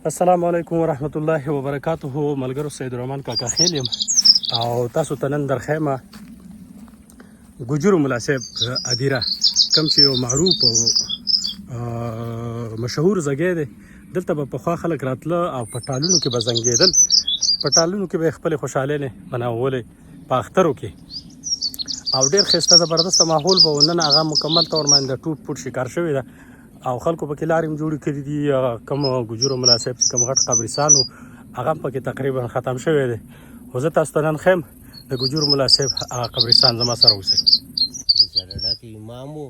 السلام علیکم ورحمت الله وبرکاته. ملګرو سید الرحمن کاکا خیل یم او تاسو ته نن درخیمه ګجرو ملا صاحب ادیره کوم چې یو معروف او مشهور ځای دی. دلته به پخوا خلک راتله او په ټالونو کې به زنګېدل، په ټالونو کې به یې خپلې خوشحالۍ بناولې په اخترو کې، او ډېر ښایسته زبردسته ماحول به و. نن هغه مکمل طور باندې د ټوټ پوټ شکار شوی ده او خلکو پکې لارې هم جوړې کړي دي. کوم ګجرو ملا صاحب چې کوم غټ قبرستان و هغه هم پکې تقریبا ختم شوی دی. خو زه تاسو ته نن ښیم د ګجرو ملا صاحب هغه قبرستان زما سره اوسئ. بیچاره کې امام و،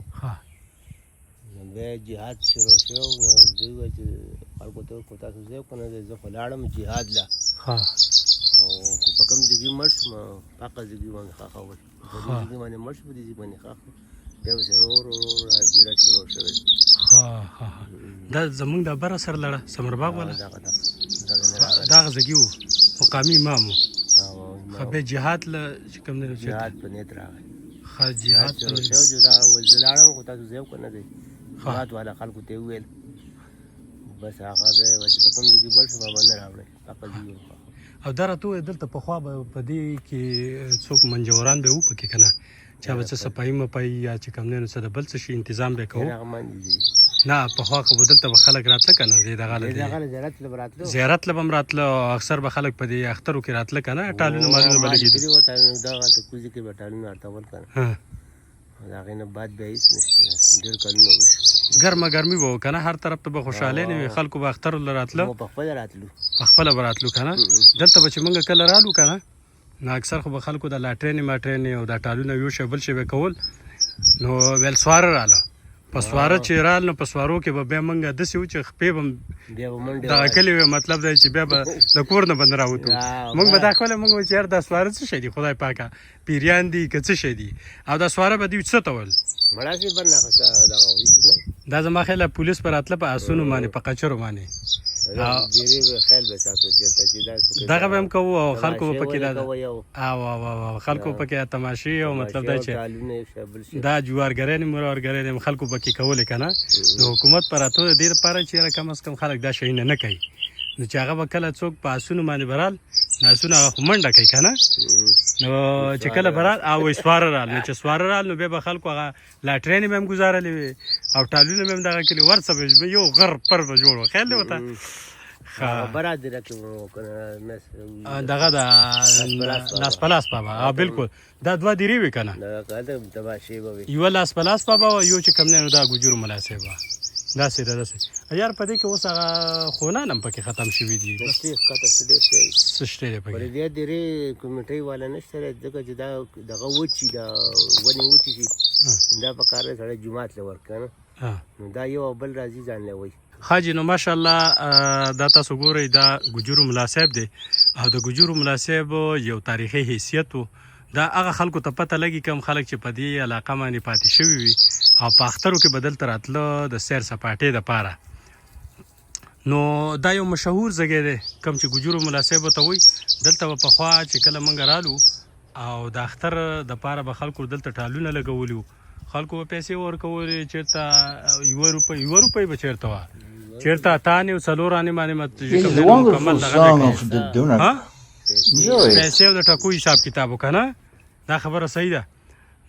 بیا جهاد شروع شو. نو دوی وایي چې خلکو ته وکړو تاسو ځای که نه دی، زه خو لاړم جهاد له، او په کوم ځای مړ شوم په هغه ځای باندې ښخ وي، په دې ځای باندې مړ شو، په دې ځای باندې ښخ وي. بیا پسې ورو ورو راجیره شروع شوې. دا زمونږ د بره سره لړه سمرباغ والا دغه ځای و مقامي امام و. خو بیا جهاد له چې کوم دی جهاد په نیت راغی. جهاد شروع شو چې دا زه لاړم خو تاسو ځای که نه دی، جهاد والا خلکو ته یې وویل بس هغه دی چې په کوم ځای کې مړ شو هغه نه راوړئ هغه ځای او دا راته وویل دلته پخوا به په دې کې څوک منجوران به وو پکې که نه، چا به څه صفایي مپایي یا چې کوم دی نو څه د بل څه شي انتظام به یې کوو. نه پخوا خو به دلته به خلک راتله که نه، دغه زیارت له به هم راتله او اکثر به خلک په دې اخترو کې راتله که نه، ټالونه مالونه به لګېدل. دغلته کوزي کې به ټالونه اړتول که نه، د هغې نه بعد بیا هېڅ نشته، ډېر کلونه وشو. ګرمه ګرمي به و که نه، هر طرف ته به خوشحالۍ نه وي، خلکو به اخترو له راتله، په خپله راتلو، په خپله به راتلو که نه. دلته به چې موږ کله رالو که نه، نو اکثر خو به خلکو د لاټرینې ماټرینې او دا ټالونه یو شی بل شی به کول. نو ویل سواره راله، په سواره چې رال نو په سوارو کې به بیا موږ داسې وو چې خپې به دغه کلي وې، مطلب دی چې بیا به د کور نه به نه راوتو. موږ به دا کوله، موږ به چې یار دا سواره څه شی دي، خدای پاکه پیریان دي که څه شی دي، او دا سواره به دوی څه ته ویل دا زما خیله پولیس به راتله په آسونو باندې په قچرو باندې دغه به هم کوو او خلکو به پکې خلکو پکې تماشې او مطلب دا چې دا جوارګرۍ نه مرارګرۍ نه خلکو پکې کولې که نه. نو حکومت په راتلو د دې لپاره چې یاره کم از کم خلک دا شیونه نه کوي، نو چې هغه به کله څوک په آسونو باندې به رال، نو آسونه هغه خو منډه کوي که نه، نو چې کله به رال او سواره رال، نو چې سواره رال نو بیا به خلکو هغه لاټرینې به هم ګزارلې وې او ټالونه به هم دغه کلي ورڅه به یو غر پر به جوړ و. خیال دی ورته دغه د لاسپلاس بابا، بالکل دا دوه دیرې وې که نه، یوه لاسپلاس بابا او یو چې کوم دی نو دا ګجرو ملا صاحب وه. داسې ده داسې یار په دې کې اوس هغه خونان هم پکې ختم شوي دي، څه شته دی پکې. دې دیرې کمیټۍ والا نشته دی، ځکه چې دا دغه وچي دا ونې وچې شي، دا په کار دی سړی جومات له ورکړه نه، نو دا یو او بل راځي ځان له وایي. حاجي نو ماشاءالله دا تاسو ګورئ دا ګجرو ملا صاحب دی، او د ګجرو ملا صاحب یو تاریخي حیثیت و. دا هغه خلکو ته پته لګي کم خلک چې په دې علاقه باندې پاتې شوي وي او په اخترو کې به دلته راتله د سیر سپاټې دپاره. نو دا یو مشهور ځای دی کوم چې ګجرو ملا صاحب ته وایي. دلته به پخوا چې کله موږ رالو او د اختر دپاره به خلکو دلته ټالونه لګولي وو، خلکو به پیسې ورکولې، چېرته یوه روپۍ به چېرته وه، چېرته اتانې او څلور انې باندې مکمل دغه پیسې او د ټکو حساب کتاب و که نه، دا خبره صحیح ده.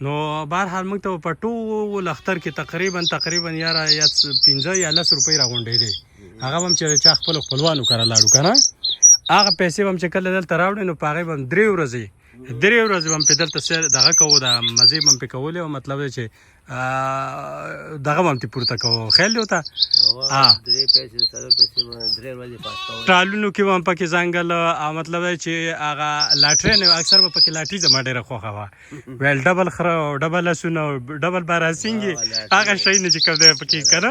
نو بهرحال موږ ته په ټول اختر کې تقریبا یاره یا 15 یا 10 روپۍ راغونډېدې، هغه به هم چې چا خپلو خپلوانو کره لاړو که نه، هغه پیسې به هم چې کله دلته راوړې نو په هغې به هم 3 ورځې به هم پې دلته دغه کوو، د مزې به هم پې کولې، او مطلب دی چې دغه به هم ترې پورته کوو. خیال دی ورته ټالونو کې به هم پکې ځنګل، او مطلب دی چې هغه لاټرین اکثر به پکې لاټي زما ډېره خوښه وه، ویل ډبل خره او ډبل اسونه او ډبل باراسینګې هغه شیونه چې کوم دی پکې که نه،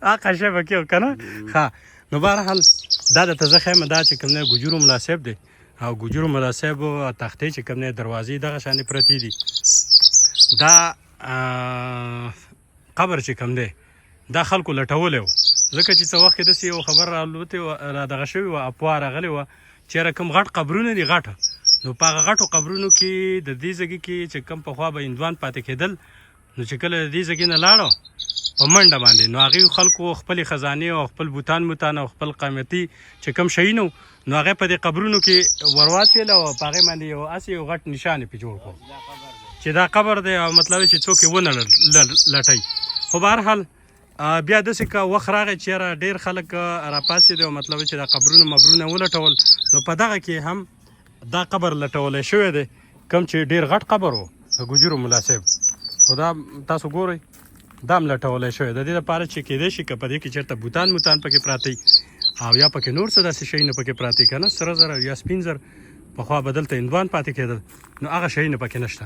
هغه شی پکې و که نه. ښه نو بهرحال دا درته زه ښیم دا چې کوم دی ګجرو ملا صاحب دی، او ګجرو ملا صاحب تختې چې کوم دی دروازې دغه شانې پرتې دي. دا قبر چې کوم دی دا خلکو لټولی و، ځکه چې څه وخت کې داسې یو خبر را دغه شوې وه، افوا راغلې وه چې یاره کوم غټ قبرونه دي غټه، نو په هغه غټو قبرونو کې د دې ځای کې چې کوم پخوا به هندوان پاتې کېدل، نو چې کله د دې ځای نه لاړو په منډه باندې. نو هغې خلکو خپلې خزانې او خپل بوتان او خپل قیمتي چې کوم شی نو هغې په دې قبرونو کې ورواچېل او په هغې باندې یو هسې یو غټ نشان یې پې جوړ کړو چې دا قبر دی او مطلب چې څوک یې ونه لټوي. خو بهرحال بیا داسې که وخت راغی چې یاره ډېر خلک راپاڅېدي او مطلب چې دا قبرونه مبرونه ولټول، نو په دغه کې هم دا قبر لټولی شوی دی کوم چې ډېر غټ قبر و د ګجرو ملا صاحب. خو دا تاسو ګورئ دا هم لټولی شوی د دې لپاره چې کیدای شي که په دې کې چېرته بوتان پکې پراته او یا پکې نور څه داسې شیونه پکې پراته که نه سره زر یا سپین زر پخوا به دلته هندوان پاتې کېدل، نو هغه شیونه پکې نشته.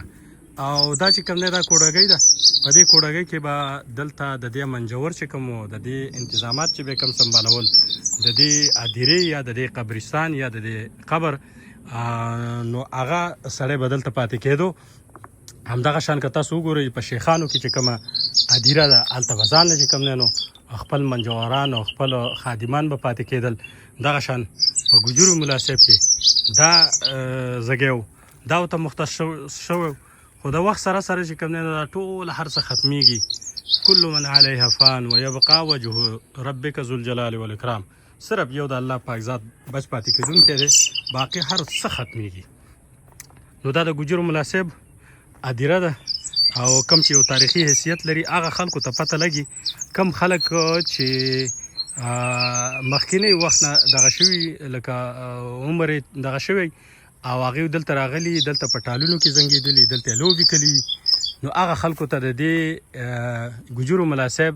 او دا چې کوم دی دا کوډګۍ ده، په دې کوډګۍ کې به دلته د دې منجور چې کوم و د دې انتظامات چې به کوم سمبالول د دې هدیرې یا د دې قبرستان یا د دې قبر، نو هغه سړی به دلته پاتې کېدو. همدغه شان که تاسو وګورئ په شیخانو کې چې کومه هدیره ده هلته به ځان نه چې کوم دی نو خپل منجوران او خپل خادمان به پاتې کېدل. دغه شان په ګجرو ملا صاحب کې دا ځګی و دا ورته مختص شوی، خو د وخت سره سره چې کوم دی نو دا ټول هر څه ختمیږي. کل من علیها فان ویبقا وجه ربک ذو الجلال والاکرام. صرف یو د الله پاک ذات بچ پاتې کېدونکی دی، باقي هر څه ختمیږي. نو دا د ګجرو ملا صاحب هدیره ده او کم چې یو تاریخي حیثیت لري هغه خلکو ته پته لګي کم خلک چې مخکینی وخت نه دغه شوي لکه عمر یې دغه شوی او هغوی دلته راغلي، دلته په ټالونو کې زنګېدلي، دلته یې لوبې کړي، نو هغه خلکو ته د دې ګجرو ملا صاحب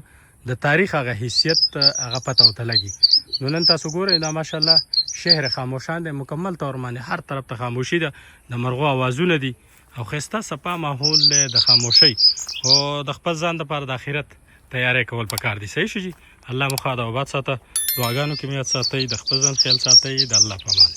د تاریخ هغه حیثیت هغه پته ورته لګي. نو نن تاسو ګورئ دا ماشاءالله شهر خاموشان دی، مکمل طور باندې هر طرف ته خاموشي ده، د مرغو اوازونه دي او ښایسته صفا ماحول دی د خاموشۍ. خو د خپل ځان دپاره د آخرت تیاری کول پکار دي. صحیح شو جي. الله مو ښاد او آباد ساته، دعاګانو کې مې یاد ساتئ، د خپل ځان خیال ساتئ. د الله په امان.